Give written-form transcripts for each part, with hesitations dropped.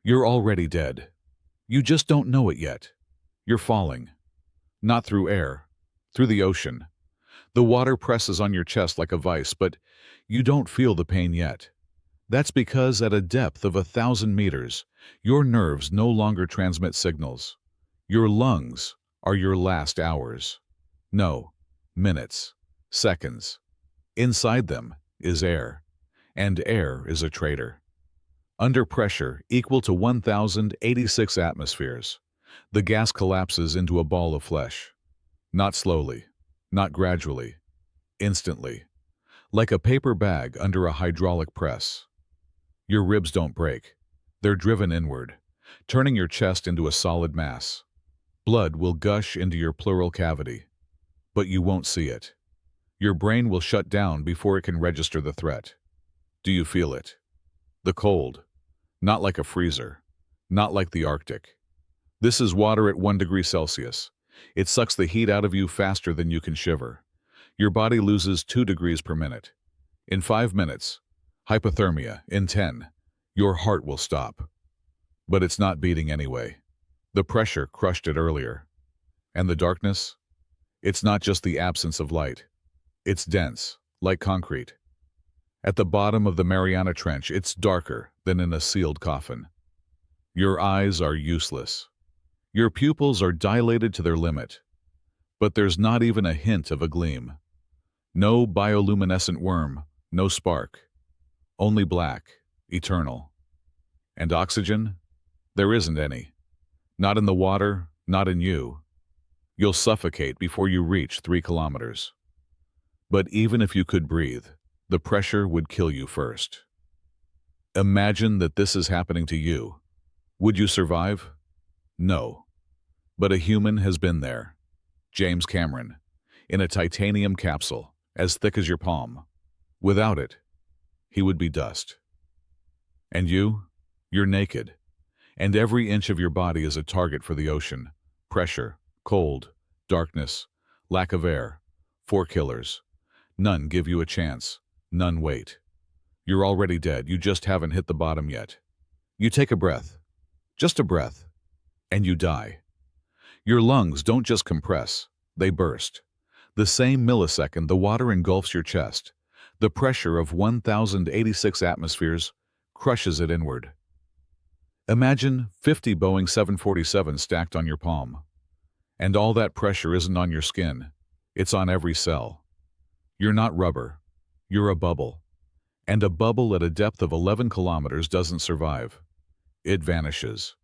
You're already dead. You just don't know it yet. You're falling. Not through air, through the ocean. The water presses on your chest like a vice, but you don't feel the pain yet. That's because at a depth of 1,000 meters, your nerves no longer transmit signals. Your lungs are your last hours. No, minutes, seconds. Inside them is air, and air is a traitor. Under pressure equal to 1,086 atmospheres, the gas collapses into a ball of flesh. Not slowly, not gradually, instantly, like a paper bag under a hydraulic press. Your ribs don't break. They're driven inward, turning your chest into a solid mass. Blood will gush into your pleural cavity, but you won't see it. Your brain will shut down before it can register the threat. Do you feel it? The cold. Not like a freezer. Not like the Arctic. This is water at 1 degree Celsius. It sucks the heat out of you faster than you can shiver. Your body loses 2 degrees per minute. In 5 minutes, hypothermia. In 10, your heart will stop. But it's not beating anyway. The pressure crushed it earlier. And the darkness? It's not just the absence of light. It's dense, like concrete. At the bottom of the Mariana Trench, it's darker than in a sealed coffin. Your eyes are useless. Your pupils are dilated to their limit. But there's not even a hint of a gleam. No bioluminescent worm, no spark. Only black, eternal. And oxygen? There isn't any. Not in the water, not in you. You'll suffocate before you reach 3 kilometers. But even if you could breathe, the pressure would kill you first. Imagine that this is happening to you. Would you survive? No. But a human has been there. James Cameron, in a titanium capsule, as thick as your palm. Without it, he would be dust. And you're naked. And every inch of your body is a target for the ocean. Pressure, cold, darkness, lack of air. 4 killers. None give you a chance. None wait. You're already dead. You just haven't hit the bottom yet. You take a breath. Just a breath. And you die. Your lungs don't just compress. They burst. The same millisecond the water engulfs your chest, the pressure of 1,086 atmospheres crushes it inward. Imagine 50 Boeing 747s stacked on your palm. And all that pressure isn't on your skin. It's on every cell. You're not rubber. You're a bubble. And a bubble at a depth of 11 kilometers doesn't survive. It vanishes.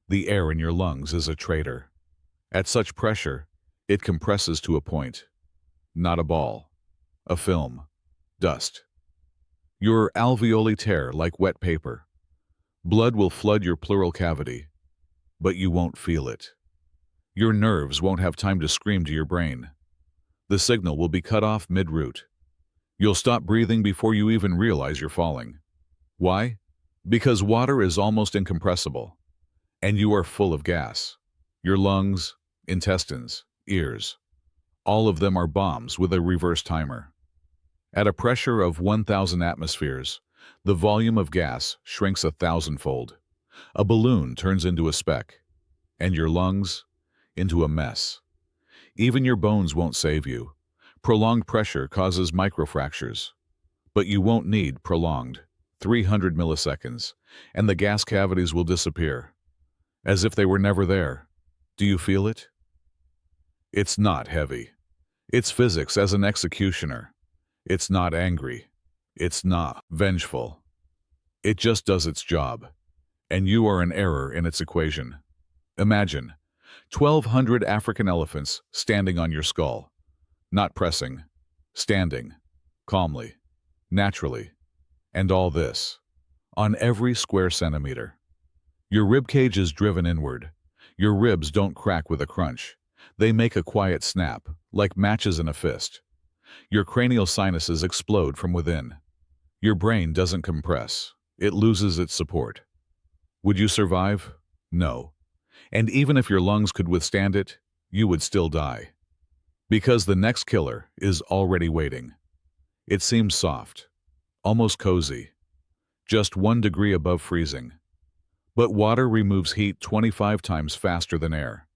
The air in your lungs is a traitor. At such pressure, it compresses to a point. Not a ball. A film. Dust. Your alveoli tear like wet paper. Blood will flood your pleural cavity, but you won't feel it. Your nerves won't have time to scream to your brain. The signal will be cut off mid-route. You'll stop breathing before you even realize you're falling. Why? Because water is almost incompressible, and you are full of gas. Your lungs, intestines, ears, all of them are bombs with a reverse timer. At a pressure of 1,000 atmospheres, the volume of gas shrinks 1,000-fold. A balloon turns into a speck, and your lungs into a mess. Even your bones won't save you. Prolonged pressure causes microfractures. But you won't need prolonged, 300 milliseconds, and the gas cavities will disappear, as if they were never there. Do you feel it? It's not heavy. It's physics as an executioner. It's not angry. It's not vengeful. It just does its job, and you are an error in its equation. Imagine 1,200 African elephants standing on your skull, not pressing, standing, calmly, naturally, and all this, on every square centimeter. Your ribcage is driven inward. Your ribs don't crack with a crunch. They make a quiet snap, like matches in a fist. Your cranial sinuses explode from within. Your brain doesn't compress. It loses its support. Would you survive? No. And even if your lungs could withstand it, you would still die. Because the next killer is already waiting. It seems soft, almost cozy, just 1 degree above freezing. But water removes heat 25 times faster than air.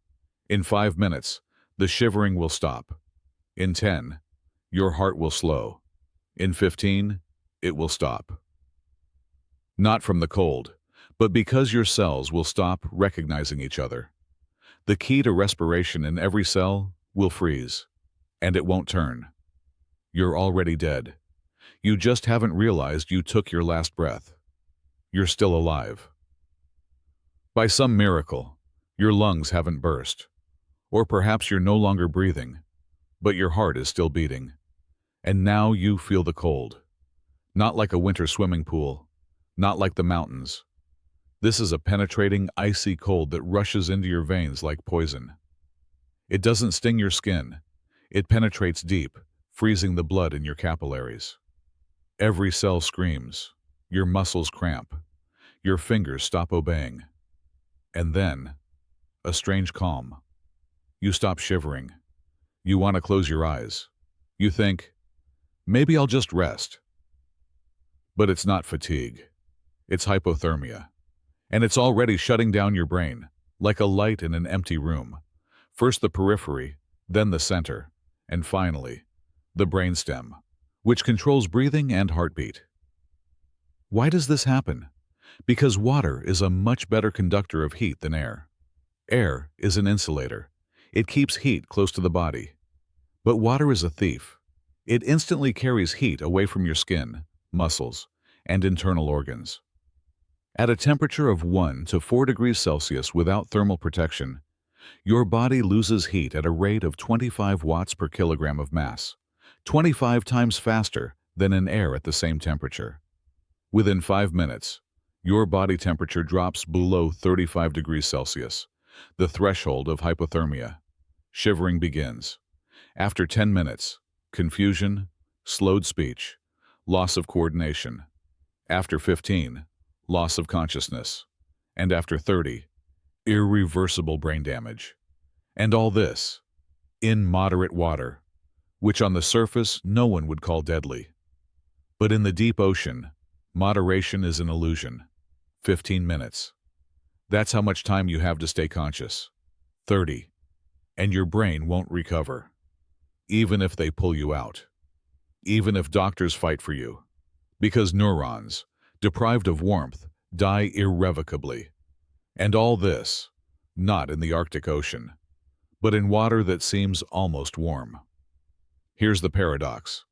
In 5 minutes, the shivering will stop. In 10, your heart will slow. In 15, it will stop. Not from the cold, but because your cells will stop recognizing each other. The key to respiration in every cell will freeze, and it won't turn. You're already dead. You just haven't realized you took your last breath. You're still alive. By some miracle, your lungs haven't burst. Or perhaps you're no longer breathing, but your heart is still beating. And now you feel the cold. Not like a winter swimming pool, not like the mountains. This is a penetrating, icy cold that rushes into your veins like poison. It doesn't sting your skin. It penetrates deep, freezing the blood in your capillaries. Every cell screams. Your muscles cramp. Your fingers stop obeying. And then, a strange calm. You stop shivering. You want to close your eyes. You think, maybe I'll just rest. But it's not fatigue. It's hypothermia. And it's already shutting down your brain, like a light in an empty room. First the periphery, then the center, and finally, the brainstem, which controls breathing and heartbeat. Why does this happen? Because water is a much better conductor of heat than air. Air is an insulator. It keeps heat close to the body. But water is a thief. It instantly carries heat away from your skin, muscles, and internal organs. At a temperature of 1 to 4 degrees Celsius without thermal protection, your body loses heat at a rate of 25 watts per kilogram of mass, 25 times faster than in air at the same temperature. Within 5 minutes, your body temperature drops below 35 degrees Celsius, the threshold of hypothermia. Shivering begins. After 10 minutes, confusion, slowed speech, loss of coordination. After 15, loss of consciousness. And after 30, irreversible brain damage. And all this in moderate water, which on the surface no one would call deadly. But in the deep ocean, moderation is an illusion. 15 minutes. That's how much time you have to stay conscious. 30. And your brain won't recover. Even if they pull you out. Even if doctors fight for you. Because neurons, deprived of warmth, die irrevocably. And all this, not in the Arctic Ocean, but in water that seems almost warm. Here's the paradox.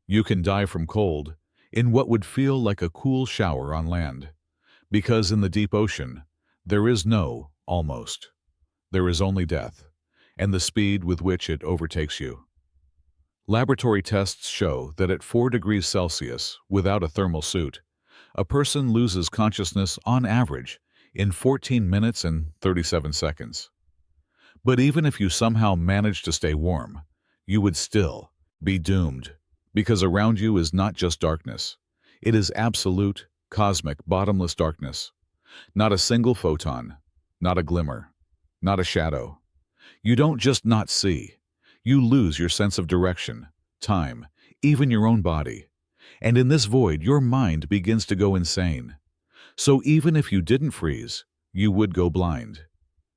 You can die from cold in what would feel like a cool shower on land. Because in the deep ocean, there is no almost. There is only death, and the speed with which it overtakes you. Laboratory tests show that at 4 degrees Celsius, without a thermal suit, a person loses consciousness on average in 14 minutes and 37 seconds. But even if you somehow manage to stay warm, you would still be doomed, because around you is not just darkness. It is absolute, cosmic, bottomless darkness. Not a single photon, not a glimmer, not a shadow. You don't just not see. You lose your sense of direction, time, even your own body. And in this void, your mind begins to go insane. So even if you didn't freeze, you would go blind.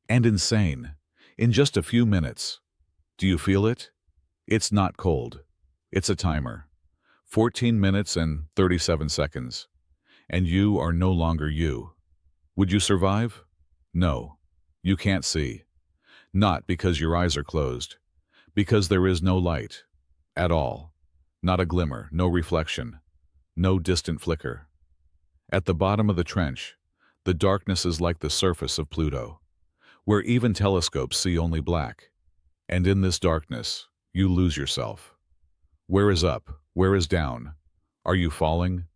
And insane. In just a few minutes. Do you feel it? It's not cold. It's a timer. 14 minutes and 37 seconds. And you are no longer you. Would you survive? No. You can't see. Not because your eyes are closed. Because there is no light. At all. Not a glimmer, no reflection. No distant flicker. At the bottom of the trench, the darkness is like the surface of Pluto, where even telescopes see only black. And in this darkness, you lose yourself. Where is up? Where is down? Are you falling?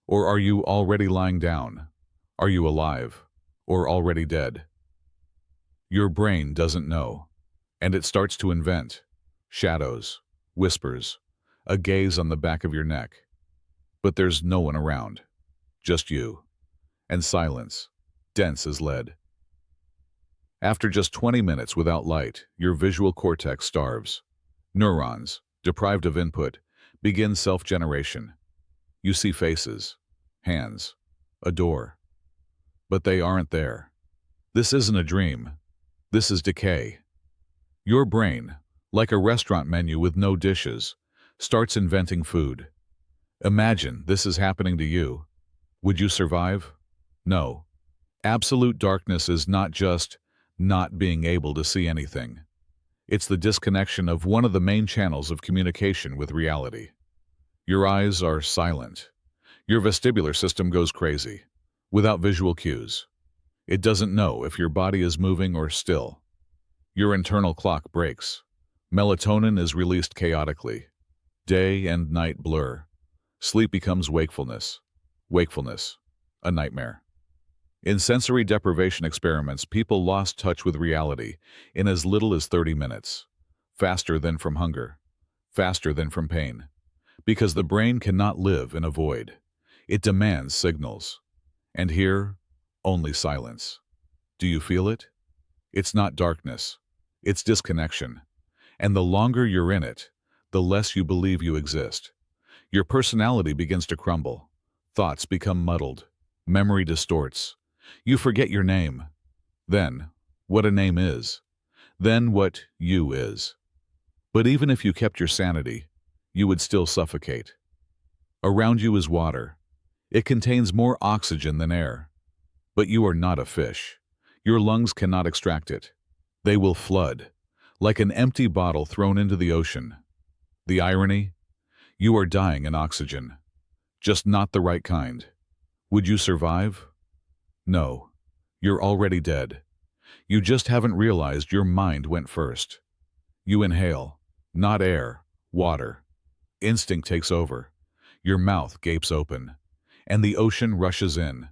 Or are you already lying down? Are you alive? Or already dead? Your brain doesn't know, and it starts to invent shadows, whispers, a gaze on the back of your neck. But there's no one around, just you, and silence, dense as lead. After just 20 minutes without light, your visual cortex starves. Neurons, deprived of input, begin self-generation. You see faces, hands, a door. but they aren't there. This isn't a dream. This is decay. Your brain, like a restaurant menu with no dishes, starts inventing food. Imagine this is happening to you. Would you survive? No. Absolute darkness is not just not being able to see anything. It's the disconnection of one of the main channels of communication with reality. Your eyes are silent. Your vestibular system goes crazy, without visual cues. It doesn't know if your body is moving or still. Your internal clock breaks. Melatonin is released chaotically. Day and night blur. Sleep becomes wakefulness. Wakefulness, a nightmare. In sensory deprivation experiments, people lost touch with reality in as little as 30 minutes. Faster than from hunger. Faster than from pain. Because the brain cannot live in a void. It demands signals. And here, only silence. Do you feel it? It's not darkness. It's disconnection. And the longer you're in it, the less you believe you exist. Your personality begins to crumble. Thoughts become muddled. Memory distorts. You forget your name. Then, what a name is. Then what you is. But even if you kept your sanity, you would still suffocate. Around you is water. It contains more oxygen than air. But you are not a fish. Your lungs cannot extract it. They will flood, like an empty bottle thrown into the ocean. The irony? You are dying in oxygen. Just not the right kind. Would you survive? No. You're already dead. You just haven't realized your mind went first. You inhale, not air, water. Instinct takes over. Your mouth gapes open, and the ocean rushes in,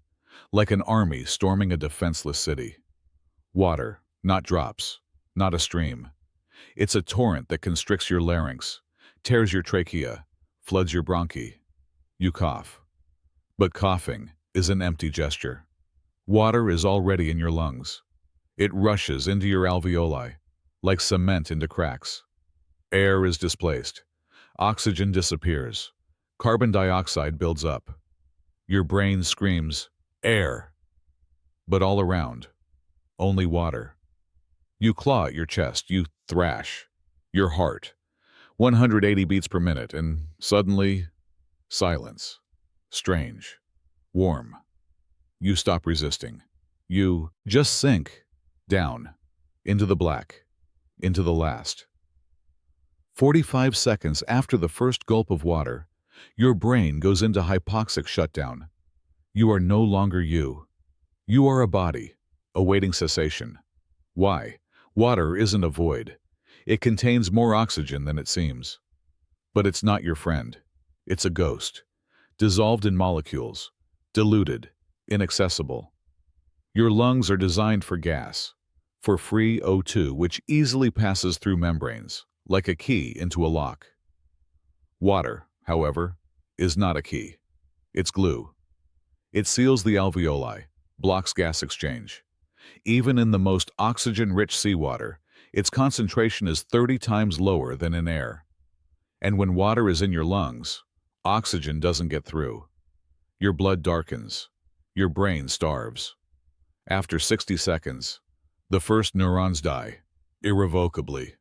like an army storming a defenseless city. Water, not drops, not a stream. It's a torrent that constricts your larynx, tears your trachea, floods your bronchi. You cough. But coughing is an empty gesture. Water is already in your lungs. It rushes into your alveoli, like cement into cracks. Air is displaced. Oxygen disappears. Carbon dioxide builds up. Your brain screams, air. But all around, only water. You claw at your chest, you thrash. Your heart, 180 beats per minute, and suddenly, silence. Strange. Warm. You stop resisting. You just sink down, into the black, into the last. 45 seconds after the first gulp of water, your brain goes into hypoxic shutdown. You are no longer you. You are a body, awaiting cessation. Why? Water isn't a void. It contains more oxygen than it seems. But it's not your friend. It's a ghost, dissolved in molecules, diluted, inaccessible. Your lungs are designed for gas, for free O2, which easily passes through membranes, like a key into a lock. Water, however, is not a key. It's glue. It seals the alveoli, blocks gas exchange. Even in the most oxygen-rich seawater, its concentration is 30 times lower than in air. And when water is in your lungs, oxygen doesn't get through. Your blood darkens. Your brain starves. After 60 seconds, the first neurons die, irrevocably.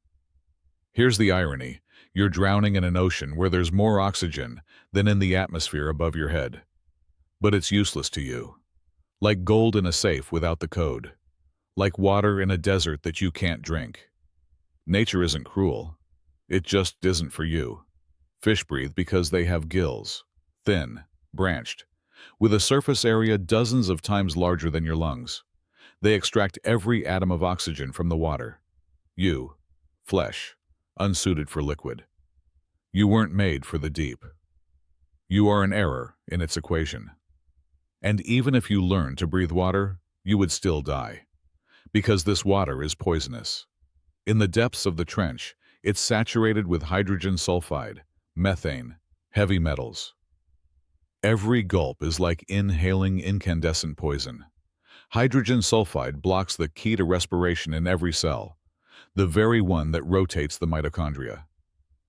Here's the irony. You're drowning in an ocean where there's more oxygen than in the atmosphere above your head. But it's useless to you. Like gold in a safe without the code. Like water in a desert that you can't drink. Nature isn't cruel. It just isn't for you. Fish breathe because they have gills, thin, branched, with a surface area dozens of times larger than your lungs. They extract every atom of oxygen from the water. You, flesh, unsuited for liquid. You weren't made for the deep. You are an error in its equation. And even if you learned to breathe water, you would still die. Because this water is poisonous. In the depths of the trench, it's saturated with hydrogen sulfide, methane, heavy metals. Every gulp is like inhaling incandescent poison. Hydrogen sulfide blocks the key to respiration in every cell, the very one that rotates the mitochondria.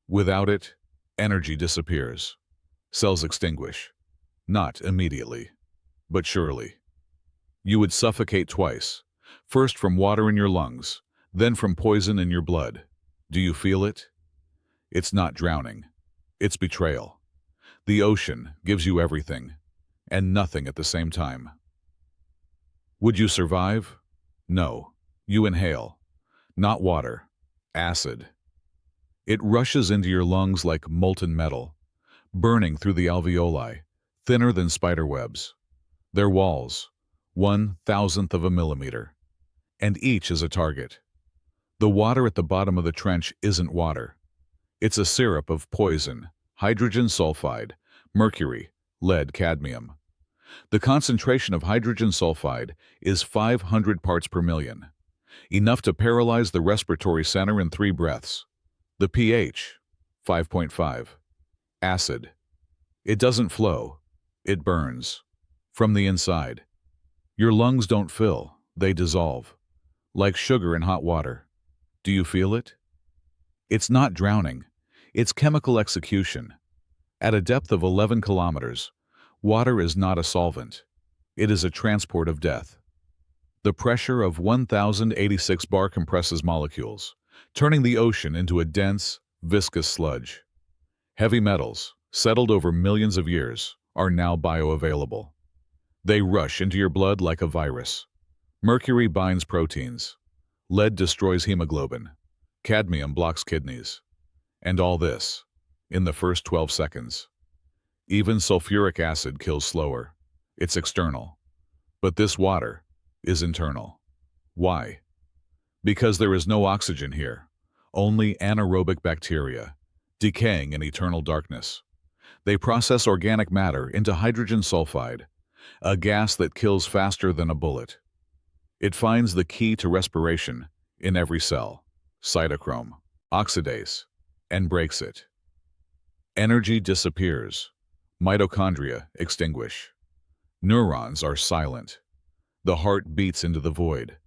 Without it, energy disappears. Cells extinguish. Not immediately, but surely. You would suffocate twice, first from water in your lungs, then from poison in your blood. Do you feel it? It's not drowning. It's betrayal. The ocean gives you everything, and nothing at the same time. Would you survive? No. You inhale. Not water. Acid. It rushes into your lungs like molten metal, burning through the alveoli, thinner than spider webs. Their walls, 1/1000th of a millimeter, and each is a target. The water at the bottom of the trench isn't water. It's a syrup of poison, hydrogen sulfide, mercury, lead, cadmium. The concentration of hydrogen sulfide is 500 parts per million, enough to paralyze the respiratory center in 3 breaths. The pH, 5.5. Acid. It doesn't flow. It burns. From the inside. Your lungs don't fill. They dissolve. Like sugar in hot water. Do you feel it? It's not drowning. It's chemical execution. At a depth of 11 kilometers, water is not a solvent. It is a transport of death. The pressure of 1086 bar compresses molecules, turning the ocean into a dense, viscous sludge. Heavy metals, settled over millions of years, are now bioavailable. They rush into your blood like a virus. Mercury binds proteins. Lead destroys hemoglobin. Cadmium blocks kidneys. And all this, in the first 12 seconds. Even sulfuric acid kills slower. It's external. But this water is internal. Why? Because there is no oxygen here, only anaerobic bacteria, decaying in eternal darkness. They process organic matter into hydrogen sulfide, a gas that kills faster than a bullet. It finds the key to respiration in every cell, cytochrome, oxidase, and breaks it. Energy disappears. Mitochondria extinguish. Neurons are silent. The heart beats into the void.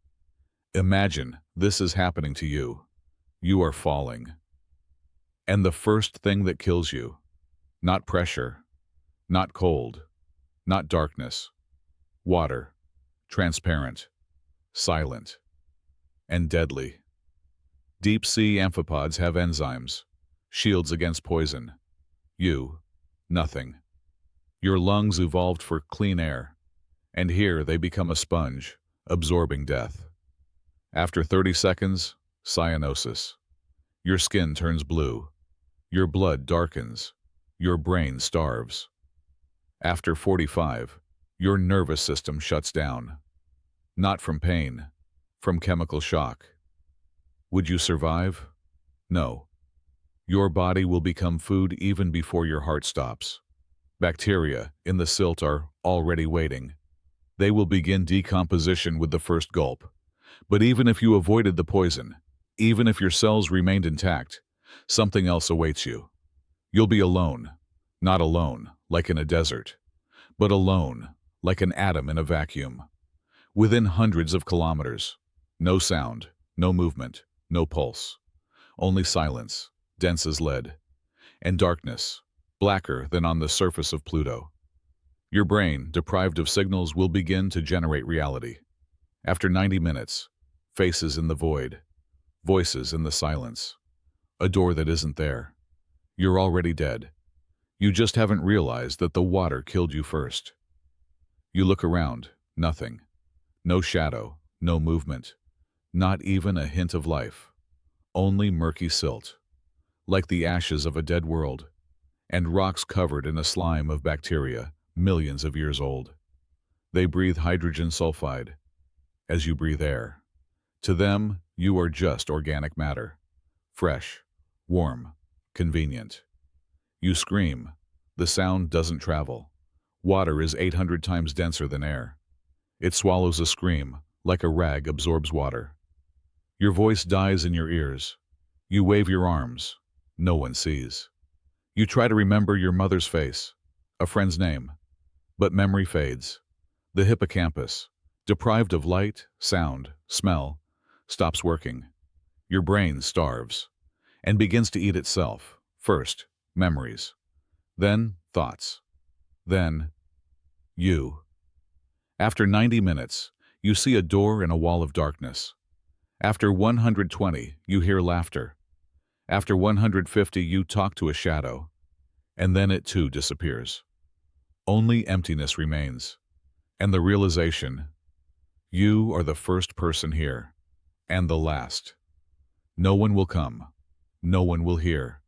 Imagine this is happening to you. You are falling. And the first thing that kills you, not pressure, not cold, not darkness, water, transparent, silent, and deadly. Deep-sea amphipods have enzymes, shields against poison. You, nothing. Your lungs evolved for clean air, and here they become a sponge, absorbing death. After 30 seconds, cyanosis. Your skin turns blue. Your blood darkens. Your brain starves. After 45, your nervous system shuts down. Not from pain, from chemical shock. Would you survive? No. Your body will become food even before your heart stops. Bacteria in the silt are already waiting. They will begin decomposition with the first gulp. But even if you avoided the poison, even if your cells remained intact, something else awaits you. You'll be alone, not alone, like in a desert, but alone, like an atom in a vacuum. Within hundreds of kilometers, no sound, no movement, no pulse, only silence, dense as lead, and darkness, blacker than on the surface of Pluto. Your brain, deprived of signals, will begin to generate reality. After 90 minutes, faces in the void, voices in the silence, a door that isn't there. You're already dead. You just haven't realized that the water killed you first. You look around, nothing. No shadow, no movement, not even a hint of life. Only murky silt, like the ashes of a dead world, and rocks covered in a slime of bacteria, millions of years old. They breathe hydrogen sulfide, as you breathe air. To them, you are just organic matter, fresh, warm, convenient. You scream. The sound doesn't travel. Water is 800 times denser than air. It swallows a scream, like a rag absorbs water. Your voice dies in your ears. You wave your arms. No one sees. You try to remember your mother's face, a friend's name, but memory fades. The hippocampus, deprived of light, sound, smell, stops working. Your brain starves and begins to eat itself. First, memories, then thoughts, then you. After 90 minutes, you see a door in a wall of darkness. After 120, you hear laughter. After 150, you talk to a shadow, and then it too disappears. Only emptiness remains, and the realization, you are the first person here, and the last. No one will come. No one will hear.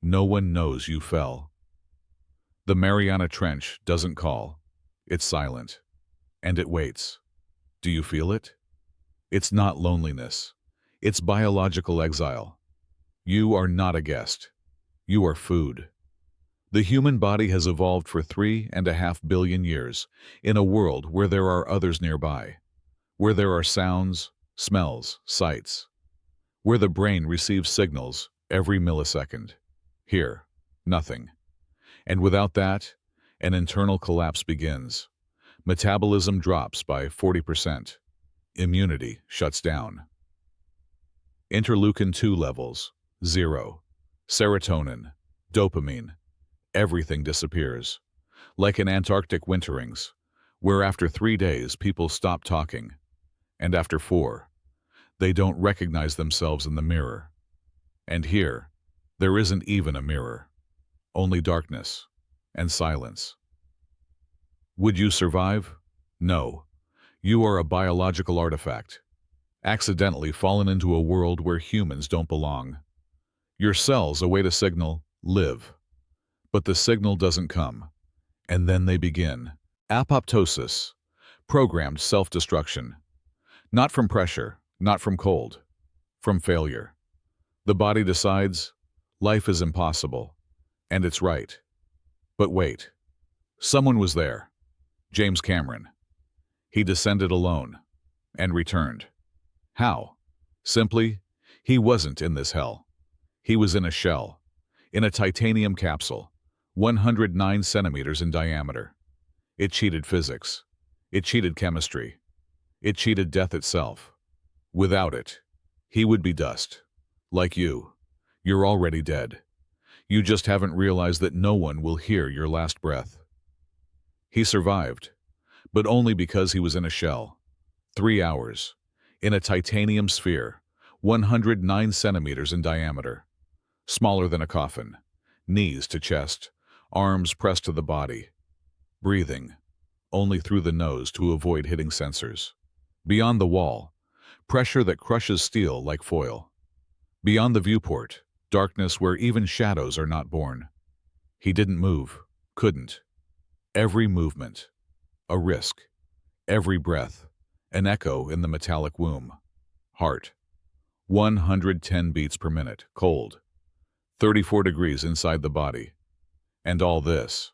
No one knows you fell. The Mariana Trench doesn't call. It's silent. And it waits. Do you feel it? It's not loneliness. It's biological exile. You are not a guest. You are food. The human body has evolved for 3.5 billion years in a world where there are others nearby, where there are sounds, smells, sights, where the brain receives signals every millisecond. Here, nothing. And without that, an internal collapse begins. Metabolism drops by 40%. Immunity shuts down. Interleukin-2 levels, 0. Serotonin, dopamine, everything disappears. Like in Antarctic winterings, where after 3 days people stop talking, and after 4, they don't recognize themselves in the mirror. And here, there isn't even a mirror, only darkness and silence. Would you survive? No. You are a biological artifact, accidentally fallen into a world where humans don't belong. Your cells await a signal, live. But the signal doesn't come, and then they begin. Apoptosis, programmed self-destruction. Not from pressure, not from cold, from failure. The body decides, life is impossible, and it's right. But wait, someone was there. James Cameron. He descended alone, and returned. How? Simply, he wasn't in this hell. He was in a shell, in a titanium capsule, 109 centimeters in diameter. It cheated physics. It cheated chemistry. It cheated death itself. Without it, he would be dust. Like you. You're already dead. You just haven't realized that no one will hear your last breath. He survived, but only because he was in a shell. 3 hours, in a titanium sphere, 109 centimeters in diameter. Smaller than a coffin, knees to chest, arms pressed to the body. Breathing, only through the nose to avoid hitting sensors. Beyond the wall, pressure that crushes steel like foil. Beyond the viewport, darkness where even shadows are not born. He didn't move, couldn't. Every movement, a risk. Every breath, an echo in the metallic womb. Heart, 110 beats per minute, cold. 34 degrees inside the body. And all this,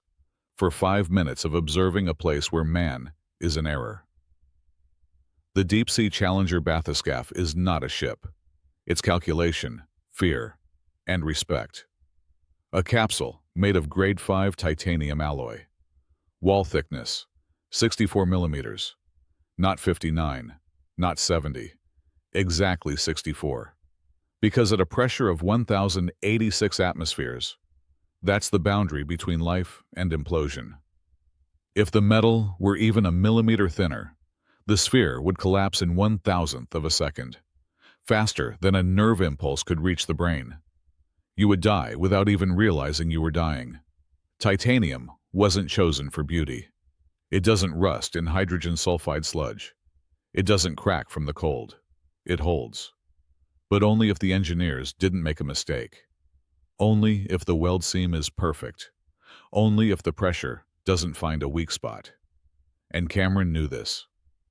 for 5 minutes of observing a place where man is in error. The Deepsea Challenger bathyscaphe is not a ship. It's calculation, fear, and respect. A capsule made of grade 5 titanium alloy. Wall thickness, 64 millimeters. Not 59, not 70. Exactly 64. Because at a pressure of 1,086 atmospheres, that's the boundary between life and implosion. If the metal were even a millimeter thinner, the sphere would collapse in 1,000th of a second, faster than a nerve impulse could reach the brain. You would die without even realizing you were dying. Titanium wasn't chosen for beauty. It doesn't rust in hydrogen sulfide sludge. It doesn't crack from the cold. It holds. But only if the engineers didn't make a mistake. Only if the weld seam is perfect. Only if the pressure doesn't find a weak spot. And Cameron knew this.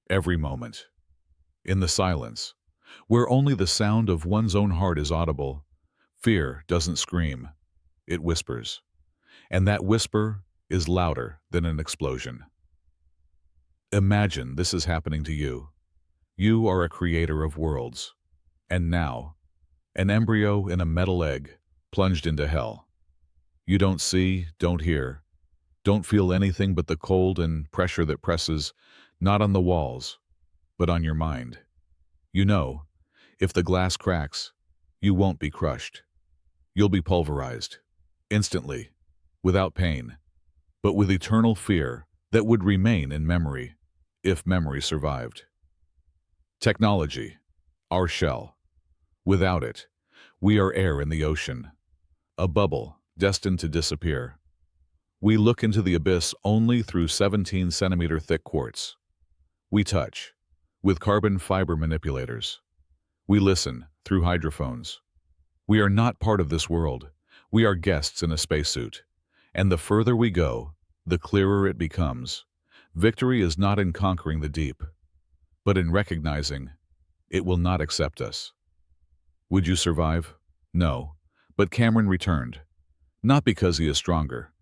Every moment. In the silence, where only the sound of one's own heart is audible, fear doesn't scream. It whispers. And that whisper is louder than an explosion. Imagine this is happening to you. You are a creator of worlds. And now, an embryo in a metal egg, plunged into hell. You don't see, don't hear, don't feel anything but the cold and pressure that presses, not on the walls, but on your mind. You know, if the glass cracks, you won't be crushed. You'll be pulverized, instantly, without pain, but with eternal fear that would remain in memory. if memory survived. Technology, our shell. Without it, we are air in the ocean, a bubble destined to disappear. We look into the abyss only through 17-centimeter thick quartz. We touch, with carbon fiber manipulators. We listen, through hydrophones. We are not part of this world. We are guests in a spacesuit. And the further we go, the clearer it becomes. Victory is not in conquering the deep, but in recognizing it will not accept us. Would you survive? No. But Cameron returned. Not because he is stronger,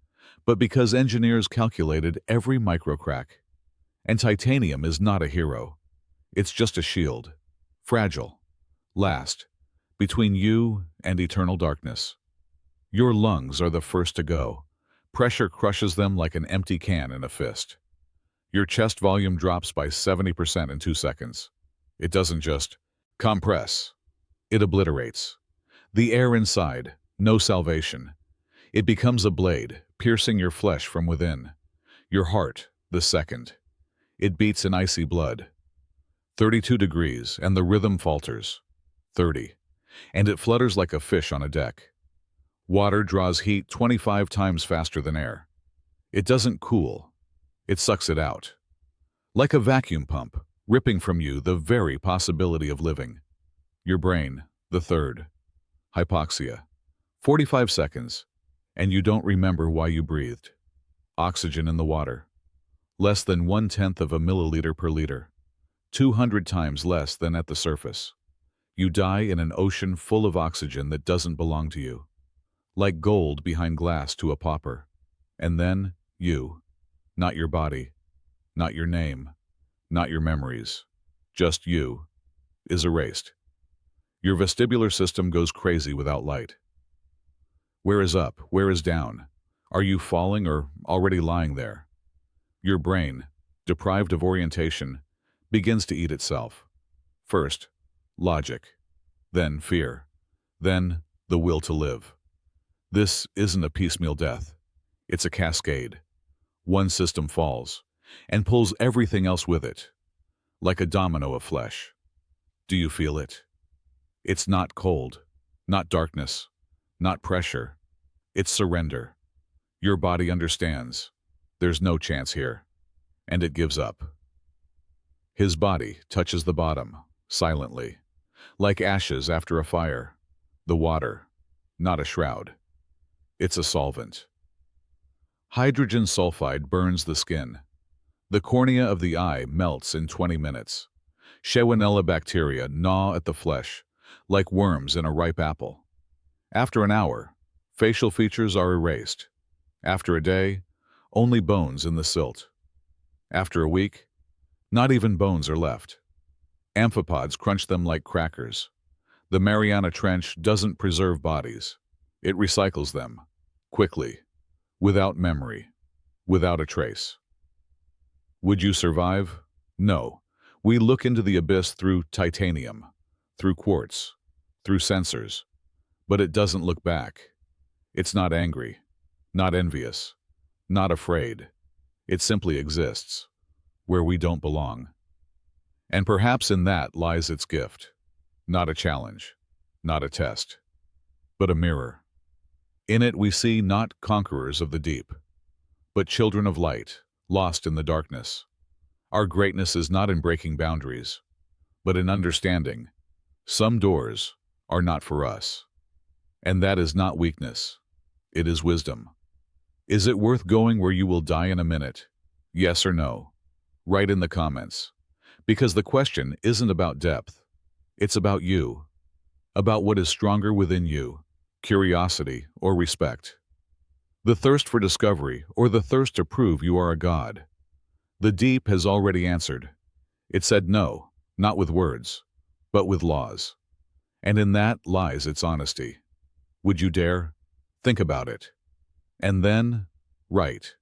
but because engineers calculated every microcrack. And titanium is not a hero. It's just a shield. Fragile. Last. Between you and eternal darkness. Your lungs are the first to go. Pressure crushes them like an empty can in a fist. Your chest volume drops by 70% in 2 seconds. It doesn't just compress. It obliterates. The air inside, no salvation. It becomes a blade, piercing your flesh from within. Your heart, the second. It beats in icy blood. 32 degrees, and the rhythm falters. 30. And it flutters like a fish on a deck. Water draws heat 25 times faster than air. It doesn't cool. It sucks it out. Like a vacuum pump, ripping from you the very possibility of living. Your brain, the third. Hypoxia. 45 seconds, and you don't remember why you breathed. Oxygen in the water. Less than 1/10 of a milliliter per liter. 200 times less than at the surface. You die in an ocean full of oxygen that doesn't belong to you. Like gold behind glass to a pauper. And then, you. Not your body. Not your name. Not your memories. Just you. Is erased. Your vestibular system goes crazy without light. Where is up? Where is down? Are you falling or already lying there? Your brain, deprived of orientation, begins to eat itself. First, logic. Then fear. Then the will to live. This isn't a piecemeal death. It's a cascade. One system falls and pulls everything else with it, like a domino of flesh. Do you feel it? It's not cold, not darkness, not pressure. It's surrender. Your body understands. There's no chance here. And it gives up. His body touches the bottom, silently, like ashes after a fire. The water, not a shroud. It's a solvent. Hydrogen sulfide burns the skin. The cornea of the eye melts in 20 minutes. Shewinella bacteria gnaw at the flesh, like worms in a ripe apple. After an hour, facial features are erased. After a day, only bones in the silt. After a week, not even bones are left. Amphipods crunch them like crackers. The Mariana Trench doesn't preserve bodies. It recycles them, quickly, without memory, without a trace. Would you survive? No. We look into the abyss through titanium, through quartz, through sensors. But it doesn't look back. It's not angry, not envious, not afraid. It simply exists, where we don't belong. And perhaps in that lies its gift. Not a challenge, not a test, but a mirror. In it we see not conquerors of the deep, but children of light, lost in the darkness. Our greatness is not in breaking boundaries, but in understanding. Some doors are not for us. And that is not weakness. It is wisdom. Is it worth going where you will die in a minute? Yes or no? Write in the comments. Because the question isn't about depth. It's about you. About what is stronger within you. Curiosity or respect. The thirst for discovery or the thirst to prove you are a god. The deep has already answered. It said no, not with words, but with laws. And in that lies its honesty. Would you dare? Think about it. And then, write.